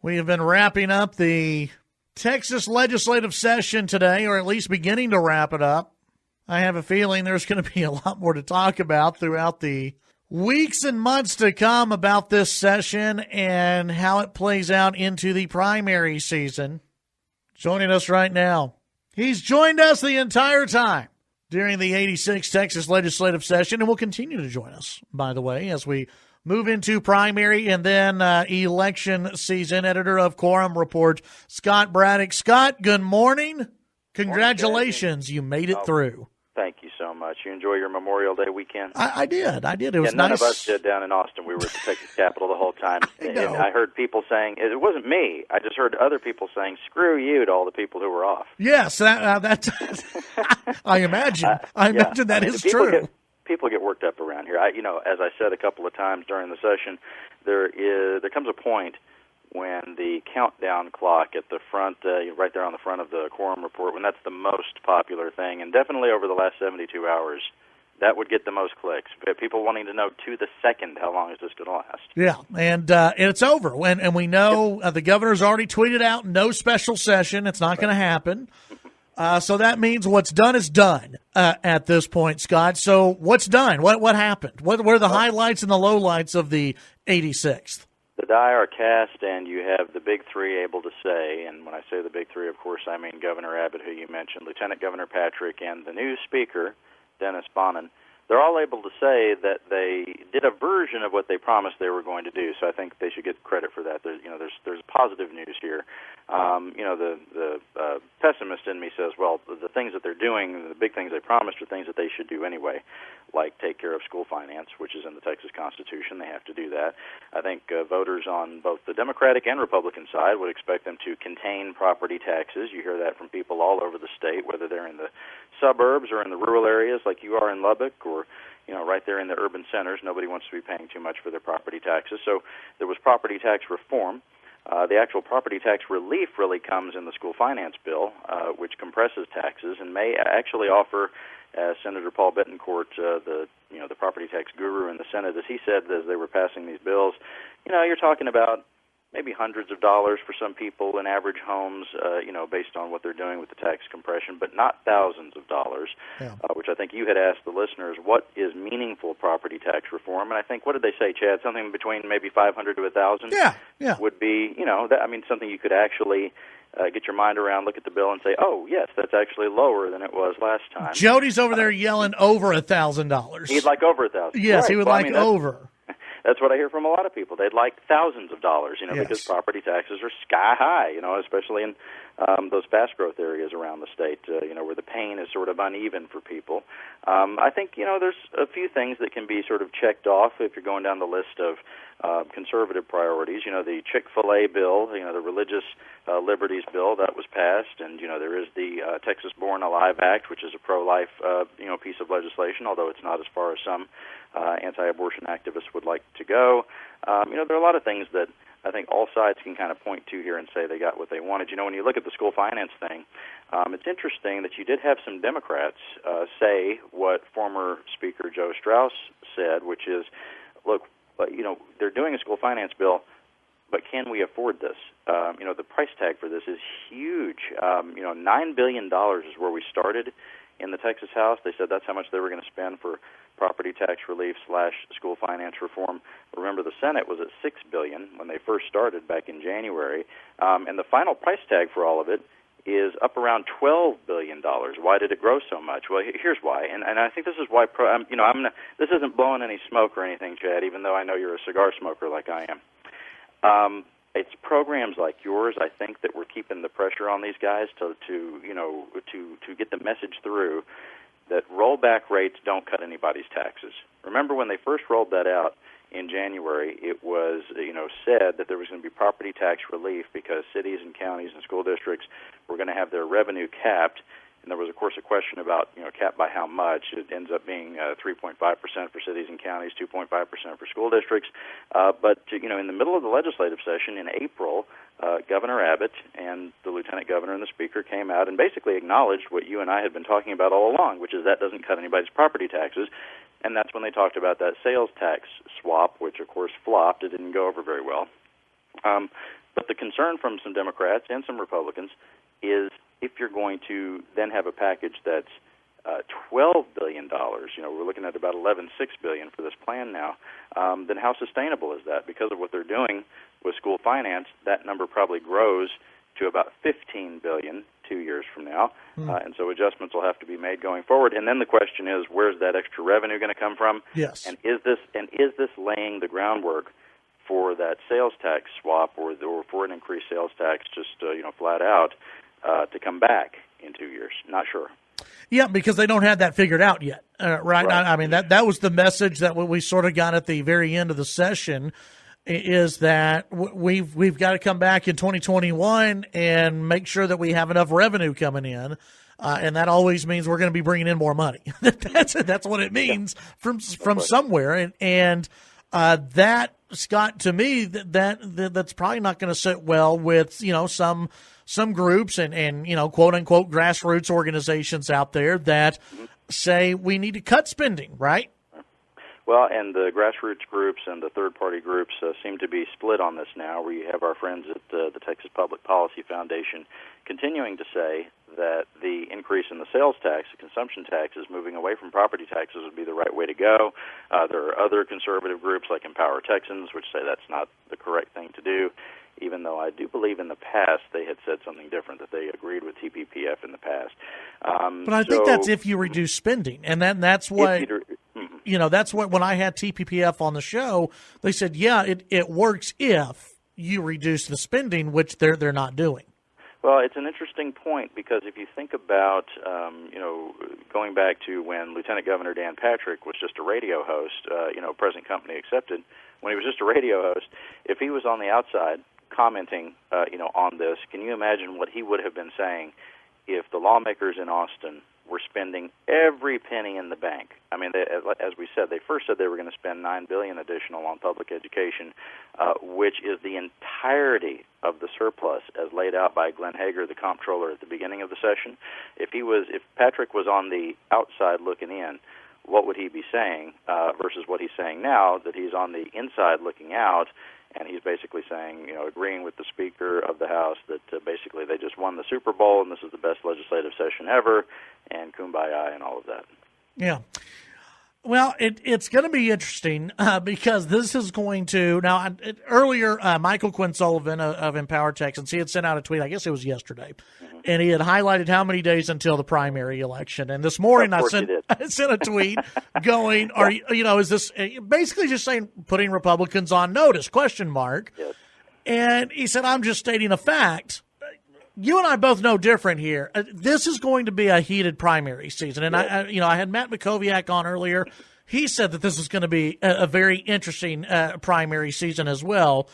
We have been wrapping up the Texas legislative session today, or at least beginning to wrap it up. I have a feeling there's going to be a lot more to talk about throughout the weeks and months to come about this session and how it plays out into the primary season. Joining us right now, he's joined us the entire time during the 86th Texas legislative session and will continue to join us, by the way, as we move into primary and then election season. Editor of Quorum Report, Scott Braddock. Scott, good morning. Congratulations. You made it through. Thank you so much. You enjoy your Memorial Day weekend? I did. It was none nice. of us did down in Austin. We were at the Texas Capitol the whole time. And I heard people saying, it wasn't me, I just heard other people saying, screw you to all the people who were off. Yes, that I imagine. I imagine that is true. People get worked up around here. As I said a couple of times during the session, there comes a point when the countdown clock at the front, right there on the front of the Quorum Report, when that's the most popular thing, and definitely over the last 72 hours, that would get the most clicks. People wanting to know to the second how long is this going to last. Yeah, and it's over. And we know the governor's already tweeted out no special session. It's not going to happen. So that means what's done is done at this point, Scott. So what's done? What happened? What were the highlights and the lowlights of the 86th? The die are cast, and you have the big three able to say, and when I say the big three, of course, I mean Governor Abbott, who you mentioned, Lieutenant Governor Patrick, and the new Speaker, Dennis Bonnen. They're all able to say that they did a version of what they promised they were going to do, so I think they should get credit for that. There's positive news here. The pessimist in me says, well, the things that they're doing, the big things they promised are things that they should do anyway, like take care of school finance, which is in the Texas Constitution. They have to do that. I think voters on both the Democratic and Republican side would expect them to contain property taxes. You hear that from people all over the state, whether they're in the suburbs or in the rural areas like you are in Lubbock, or right there in the urban centers. Nobody wants to be paying too much for their property taxes. So there was property tax reform. The actual property tax relief really comes in the school finance bill, which compresses taxes and may actually offer, as Senator Paul Bettencourt, the property tax guru in the Senate, as he said as they were passing these bills, you're talking about maybe hundreds of dollars for some people in average homes, based on what they're doing with the tax compression, but not thousands of dollars, which I think you had asked the listeners, what is meaningful property tax reform? And I think, what did they say, Chad? Something between maybe 500 to 1,000 would be, something you could actually get your mind around, look at the bill, and say, oh, yes, that's actually lower than it was last time. Jody's over there yelling over $1,000. He'd like over 1,000. Yes, right. he would over. That's what I hear from a lot of people. They'd like thousands of dollars, because property taxes are sky high, especially in those fast growth areas around the state, where the pain is sort of uneven for people. I think, there's a few things that can be sort of checked off if you're going down the list of conservative priorities. The Chick-fil-A bill, the Religious Liberties bill that was passed, and, there is the Texas Born Alive Act, which is a pro-life, piece of legislation, although it's not as far as some anti-abortion activists would like to go. There are a lot of things that I think all sides can kind of point to here and say they got what they wanted. When you look at the school finance thing, it's interesting that you did have some Democrats say what former Speaker Joe Strauss said, which is, look, they're doing a school finance bill, but can we afford this? The price tag for this is huge. $9 billion is where we started in the Texas House. They said that's how much they were going to spend for property tax relief / school finance reform. Remember, the Senate was at $6 billion when they first started back in January, and the final price tag for all of it is up around $12 billion. Why did it grow so much? Well, here's why, and I think this is why. This isn't blowing any smoke or anything, Chad. Even though I know you're a cigar smoker like I am. It's programs like yours, I think, that we're keeping the pressure on these guys to get the message through that rollback rates don't cut anybody's taxes. Remember when they first rolled that out in January, it was said that there was going to be property tax relief because cities and counties and school districts were going to have their revenue capped. And there was, of course, a question about, capped by how much. It ends up being 3.5% for cities and counties, 2.5% for school districts. But in the middle of the legislative session in April, Governor Abbott and the Lieutenant Governor and the Speaker came out and basically acknowledged what you and I had been talking about all along, which is that doesn't cut anybody's property taxes. And that's when they talked about that sales tax swap, which, of course, flopped. It didn't go over very well. But the concern from some Democrats and some Republicans is if you're going to then have a package that's $12 billion, we're looking at about $11.6 billion for this plan now, then how sustainable is that? Because of what they're doing with school finance, that number probably grows to about $15 billion 2 years from now, and so adjustments will have to be made going forward. And then the question is, where's that extra revenue going to come from? Yes. And is this laying the groundwork for that sales tax swap or for an increased sales tax, just flat out, to come back in 2 years? Not sure. Yeah, because they don't have that figured out yet, right? I mean, that was the message that we sort of got at the very end of the session, is that we've got to come back in 2021 and make sure that we have enough revenue coming in, and that always means we're going to be bringing in more money. That's what it means from somewhere, and that, Scott, to me, that's probably not going to sit well with some groups and quote unquote grassroots organizations out there that say we need to cut spending, right? Well, and the grassroots groups and the third-party groups seem to be split on this now, where you have our friends at the Texas Public Policy Foundation continuing to say that the increase in the sales tax, the consumption taxes, moving away from property taxes would be the right way to go. There are other conservative groups like Empower Texans, which say that's not the correct thing to do, even though I do believe in the past they had said something different, that they agreed with TPPF in the past. But I think that's if you reduce spending, and that's what... that's what, when I had TPPF on the show, they said, yeah, it works if you reduce the spending, which they're not doing. Well, it's an interesting point, because if you think about, going back to when Lieutenant Governor Dan Patrick was just a radio host, present company accepted, when he was just a radio host, if he was on the outside commenting, on this, can you imagine what he would have been saying if the lawmakers in Austin were spending every penny in the bank? I mean, as we said, they first said they were going to spend $9 billion additional on public education, which is the entirety of the surplus as laid out by Glenn Hager, the comptroller, at the beginning of the session. If Patrick was on the outside looking in, what would he be saying versus what he's saying now, that he's on the inside looking out? And he's basically saying, agreeing with the Speaker of the House that basically they just won the Super Bowl and this is the best legislative session ever, and kumbaya and all of that. Yeah. Well, it's going to be interesting because this is going to – now, earlier, Michael Quinn Sullivan of Empower Texans, he had sent out a tweet, I guess it was yesterday, and he had highlighted how many days until the primary election. And this morning I sent a tweet going, is this basically just saying putting Republicans on notice, question mark. Yes. And he said, I'm just stating a fact. You and I both know different here. This is going to be a heated primary season. And I had Matt McKoviak on earlier. He said that this is going to be a very interesting primary season as well.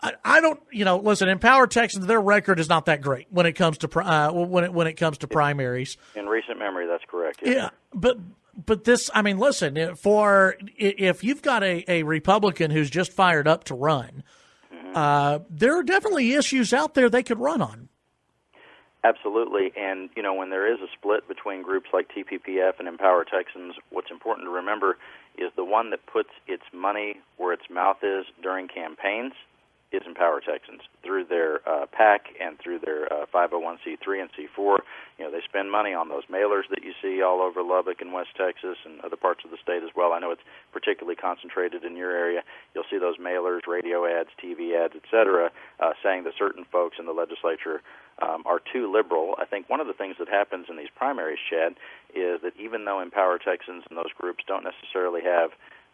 I don't, listen, Empower Texans, their record is not that great when it comes to when it comes to primaries. In recent memory, that's correct. Yes. Yeah, but this, I mean, listen, if you've got a Republican who's just fired up to run, there are definitely issues out there they could run on. Absolutely, and when there is a split between groups like TPPF and Empower Texans, what's important to remember is the one that puts its money where its mouth is during campaigns is Empower Texans, through their PAC and through their 501c3 and C4. They spend money on those mailers that you see all over Lubbock and West Texas and other parts of the state as well. I know it's particularly concentrated in your area. You'll see those mailers, radio ads, TV ads, etc., saying that certain folks in the legislature are too liberal. I think one of the things that happens in these primaries, Chad, is that even though Empower Texans and those groups don't necessarily have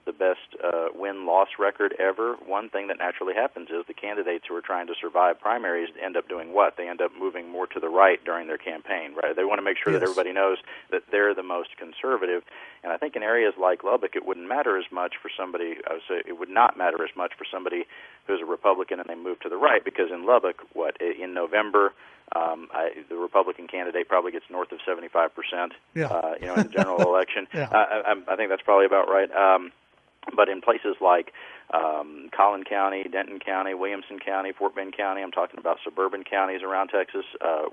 the best win-loss record ever, one thing that naturally happens is the candidates who are trying to survive primaries end up doing what? They end up moving more to the right during their campaign, right? They want to make sure that everybody knows that they're the most conservative. And I think in areas like Lubbock, it wouldn't matter as much for somebody, I would say it would not matter as much for somebody who's a Republican and they move to the right, because in Lubbock, in November, the Republican candidate probably gets north of 75%, in the general election. I think that's probably about right. But in places like Collin County, Denton County, Williamson County, Fort Bend County, I'm talking about suburban counties around Texas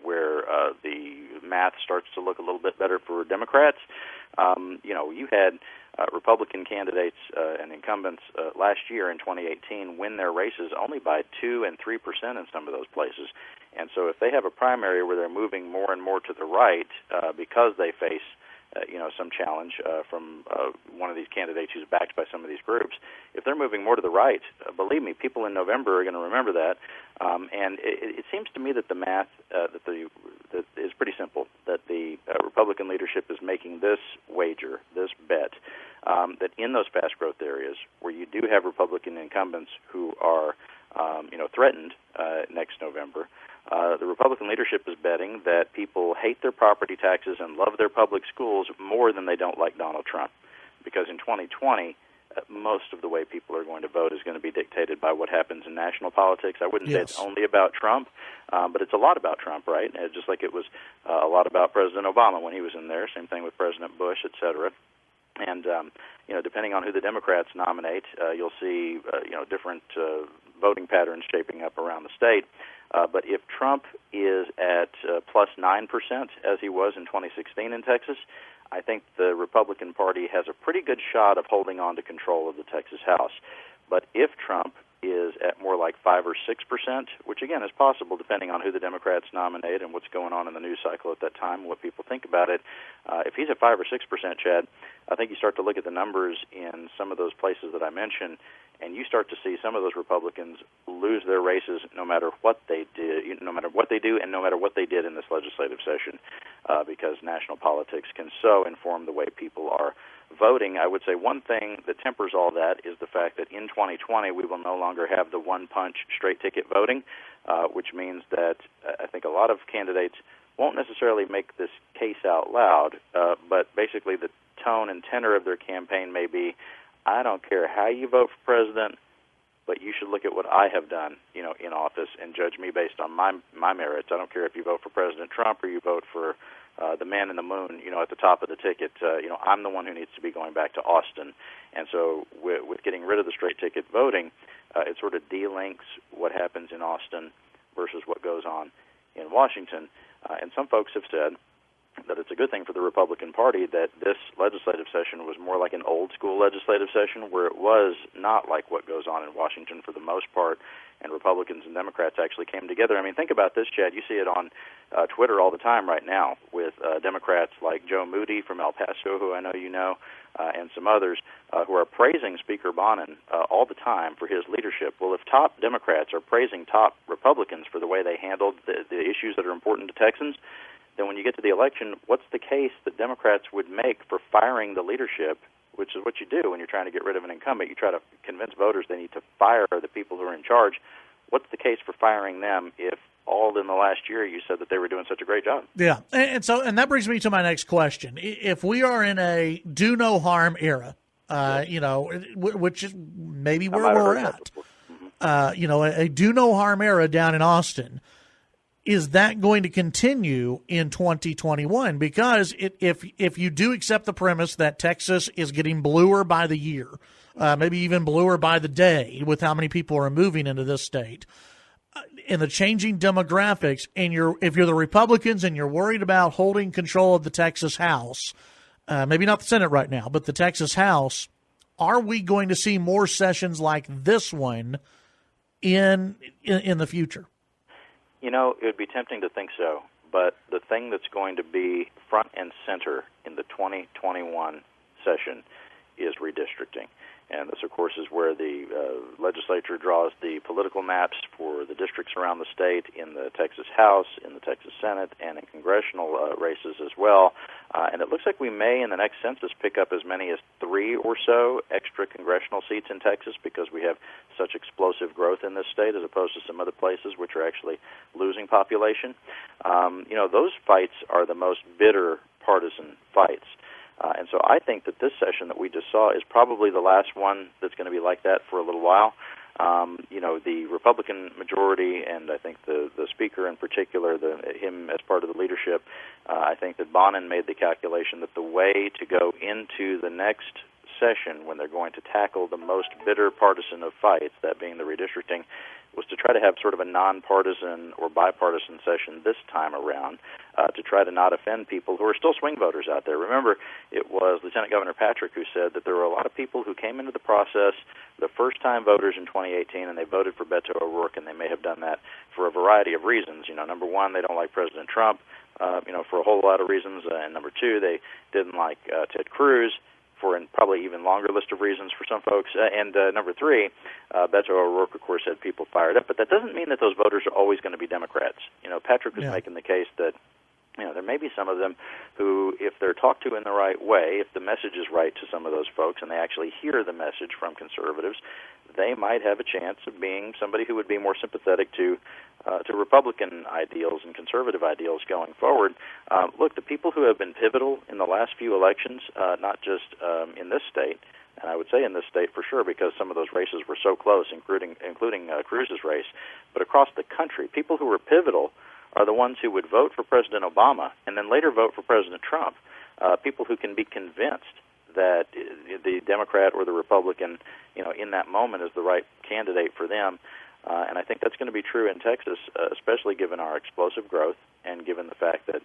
where the math starts to look a little bit better for Democrats. You had Republican candidates and incumbents last year in 2018 win their races only by 2 and 3% in some of those places. And so if they have a primary where they're moving more and more to the right because they face some challenge from one of these candidates who's backed by some of these groups, if they're moving more to the right, believe me, people in November are going to remember that. And it seems to me that the math that is pretty simple, that the Republican leadership is making this wager, this bet, that in those fast growth areas where you do have Republican incumbents who are threatened next November, the Republican leadership is betting that people hate their property taxes and love their public schools more than they don't like Donald Trump. Because in 2020, most of the way people are going to vote is going to be dictated by what happens in national politics. I wouldn't say it's only about Trump, but it's a lot about Trump, right? Just like it was a lot about President Obama when he was in there. Same thing with President Bush, et cetera. And, depending on who the Democrats nominate, you'll see, different voting patterns shaping up around the state. But if Trump is at plus 9%, as he was in 2016 in Texas, I think the Republican Party has a pretty good shot of holding on to control of the Texas House. But if Trump is at more like 5 or 6%, which again is possible depending on who the Democrats nominate and what's going on in the news cycle at that time, what people think about it, if he's at 5 or 6%, Chad, I think you start to look at the numbers in some of those places that I mentioned, and you start to see some of those Republicans lose their races no matter what they do, and no matter what they did in this legislative session, because national politics can so inform the way people are voting. I would say one thing that tempers all that is the fact that in 2020 we will no longer have the one-punch straight-ticket voting, which means that I think a lot of candidates won't necessarily make this case out loud, but basically the tone and tenor of their campaign may be, I don't care how you vote for president, but you should look at what I have done, in office and judge me based on my merits. I don't care if you vote for President Trump or you vote for the man in the moon, at the top of the ticket. I'm the one who needs to be going back to Austin. And so with getting rid of the straight ticket voting, it sort of delinks what happens in Austin versus what goes on in Washington. And some folks have said that it's a good thing for the Republican Party that this legislative session was more like an old-school legislative session where it was not like what goes on in Washington for the most part, and Republicans and Democrats actually came together. I mean, think about this, Chad. You see it on Twitter all the time right now with Democrats like Joe Moody from El Paso, who I know you know, and some others who are praising Speaker Bonin all the time for his leadership. Well, if top Democrats are praising top Republicans for the way they handled the issues that are important to Texans, then when you get to the election, what's the case that Democrats would make for firing the leadership, which is what you do when you're trying to get rid of an incumbent. You try to convince voters they need to fire the people who are in charge. What's the case for firing them if all in the last year you said that they were doing such a great job? Yeah, and that brings me to my next question. If we are in a do no harm era, which is maybe where we're at, a do no harm era down in Austin, is that going to continue in 2021? Because if you do accept the premise that Texas is getting bluer by the year, maybe even bluer by the day with how many people are moving into this state, in the changing demographics, and if you're the Republicans and you're worried about holding control of the Texas House, maybe not the Senate right now, but the Texas House, are we going to see more sessions like this one in the future? It would be tempting to think so, but the thing that's going to be front and center in the 2021 session is redistricting. And this, of course, is where the legislature draws the political maps for the districts around the state in the Texas House, in the Texas Senate, and in congressional races as well. And it looks like we may, in the next census, pick up as many as 3 or so extra congressional seats in Texas because we have such explosive growth in this state as opposed to some other places which are actually losing population. Those fights are the most bitter partisan fights. And so I think that this session that we just saw is probably the last one that's going to be like that for a little while. The Republican majority, and I think the Speaker in particular, him as part of the leadership, I think that Bonin made the calculation that the way to go into the next session when they're going to tackle the most bitter partisan of fights, that being the redistricting, was to try to have sort of a nonpartisan or bipartisan session this time around to try to not offend people who are still swing voters out there. Remember, it was Lieutenant Governor Patrick who said that there were a lot of people who came into the process the first-time voters in 2018, and they voted for Beto O'Rourke, and they may have done that for a variety of reasons. Number one, they don't like President Trump, for a whole lot of reasons, and number two, they didn't like Ted Cruz for a probably even longer list of reasons for some folks, and number three, Beto O'Rourke, of course, had people fired up, but that doesn't mean that those voters are always going to be Democrats. Patrick was making the case that there may be some of them who, if they're talked to in the right way, if the message is right to some of those folks and they actually hear the message from conservatives, they might have a chance of being somebody who would be more sympathetic to Republican ideals and conservative ideals going forward. Look, the people who have been pivotal in the last few elections, not just in this state, and I would say in this state for sure because some of those races were so close, including Cruz's race, but across the country, people who were pivotal are the ones who would vote for President Obama and then later vote for President Trump, people who can be convinced that the Democrat or the Republican, in that moment is the right candidate for them. And I think that's going to be true in Texas, especially given our explosive growth and given the fact that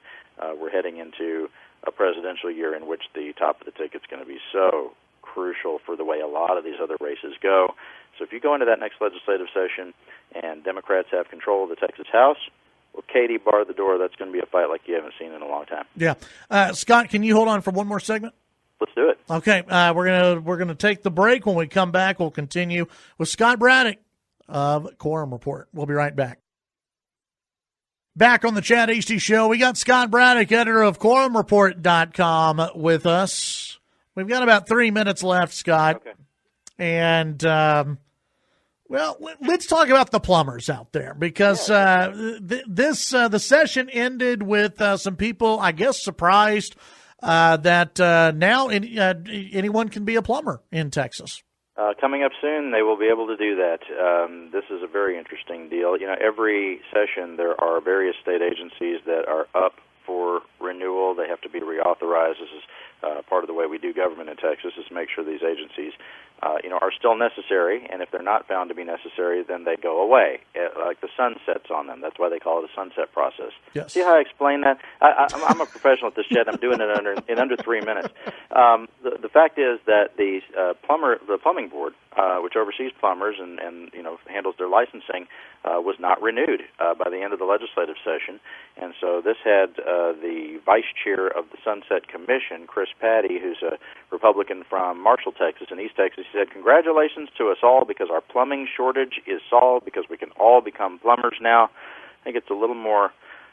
we're heading into a presidential year in which the top of the ticket is going to be so crucial for the way a lot of these other races go. So if you go into that next legislative session and Democrats have control of the Texas House, well, Katie, bar the door. That's going to be a fight like you haven't seen in a long time. Yeah. Scott, can you hold on for one more segment? Let's do it. Okay. We're gonna take the break. When we come back, we'll continue with Scott Braddock of Quorum Report. We'll be right back. Back on the Chad Hasty Show, we got Scott Braddock, editor of QuorumReport.com, with us. We've got about 3 minutes left, Scott. Okay. And well, let's talk about the plumbers out there because the session ended with some people, I guess, surprised that now anyone can be a plumber in Texas. Coming up soon, they will be able to do that. This is a very interesting deal. Every session there are various state agencies that are up for renewal. They have to be reauthorized. This is part of the way we do government in Texas is make sure these agencies are still necessary, and if they're not found to be necessary, then they go away. Like the sun sets on them. That's why they call it a sunset process. Yes. See how I explain that? I'm a professional at this, Chad. I'm doing it in under 3 minutes. The fact is that the plumbing board, which oversees plumbers and handles their licensing, was not renewed by the end of the legislative session, and so this had the vice chair of the Sunset Commission, Chris Patty, who's a Republican from Marshall, Texas, in East Texas. He said, "Congratulations to us all because our plumbing shortage is solved because we can all become plumbers now." I think it's a little more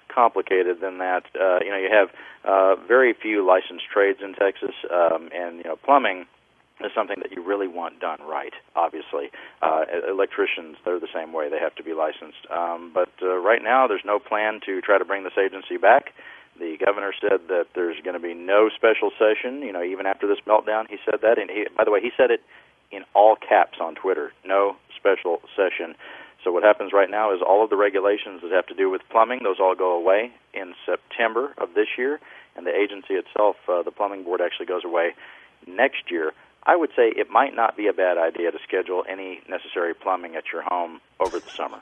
complicated than that. You have very few licensed trades in Texas, and plumbing is something that you really want done right, obviously. Electricians, they're the same way. They have to be licensed. But right now, there's no plan to try to bring this agency back. The governor said that there's going to be no special session, even after this meltdown. He said that. And by the way, he said it in all caps on Twitter, no special session. So what happens right now is all of the regulations that have to do with plumbing, those all go away in September of this year. And the agency itself, the plumbing board, actually goes away next year. I would say it might not be a bad idea to schedule any necessary plumbing at your home over the summer.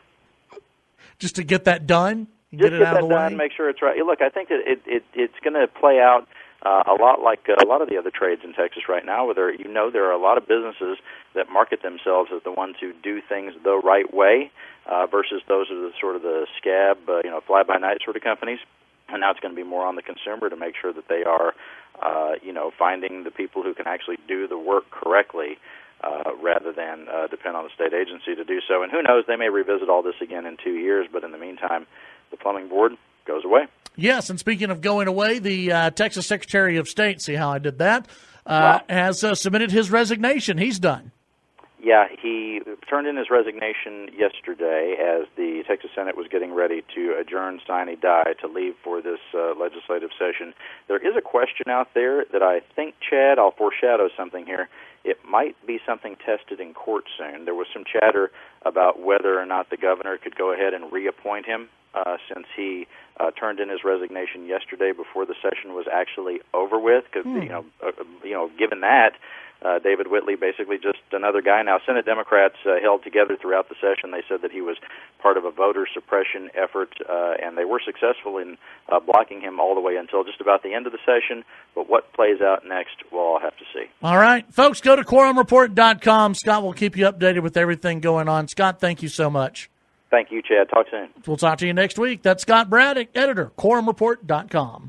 Just to get that done? Just get that done, make sure it's right. Look, I think that it's going to play out a lot like a lot of the other trades in Texas right now, where there are a lot of businesses that market themselves as the ones who do things the right way versus those are the sort of the scab, fly-by-night sort of companies. And now it's going to be more on the consumer to make sure that they are finding the people who can actually do the work correctly rather than depend on the state agency to do so. And who knows, they may revisit all this again in 2 years, but in the meantime, the plumbing board goes away. Yes, and speaking of going away, the Texas Secretary of State, see how I did that, has submitted his resignation. He's done. Yeah, he turned in his resignation yesterday as the Texas Senate was getting ready to adjourn sine die to leave for this legislative session. There is a question out there that I think, Chad, I'll foreshadow something here, it might be something tested in court soon. There was some chatter about whether or not the governor could go ahead and reappoint him since he turned in his resignation yesterday before the session was actually over with. Because given that, David Whitley basically just another guy. Now, Senate Democrats held together throughout the session. They said that he was part of a voter suppression effort, and they were successful in blocking him all the way until just about the end of the session. But what plays out next, we'll all have to see. All right. Folks, go to quorumreport.com. Scott will keep you updated with everything going on. Scott, thank you so much. Thank you, Chad. Talk soon. We'll talk to you next week. That's Scott Braddock, editor, quorumreport.com.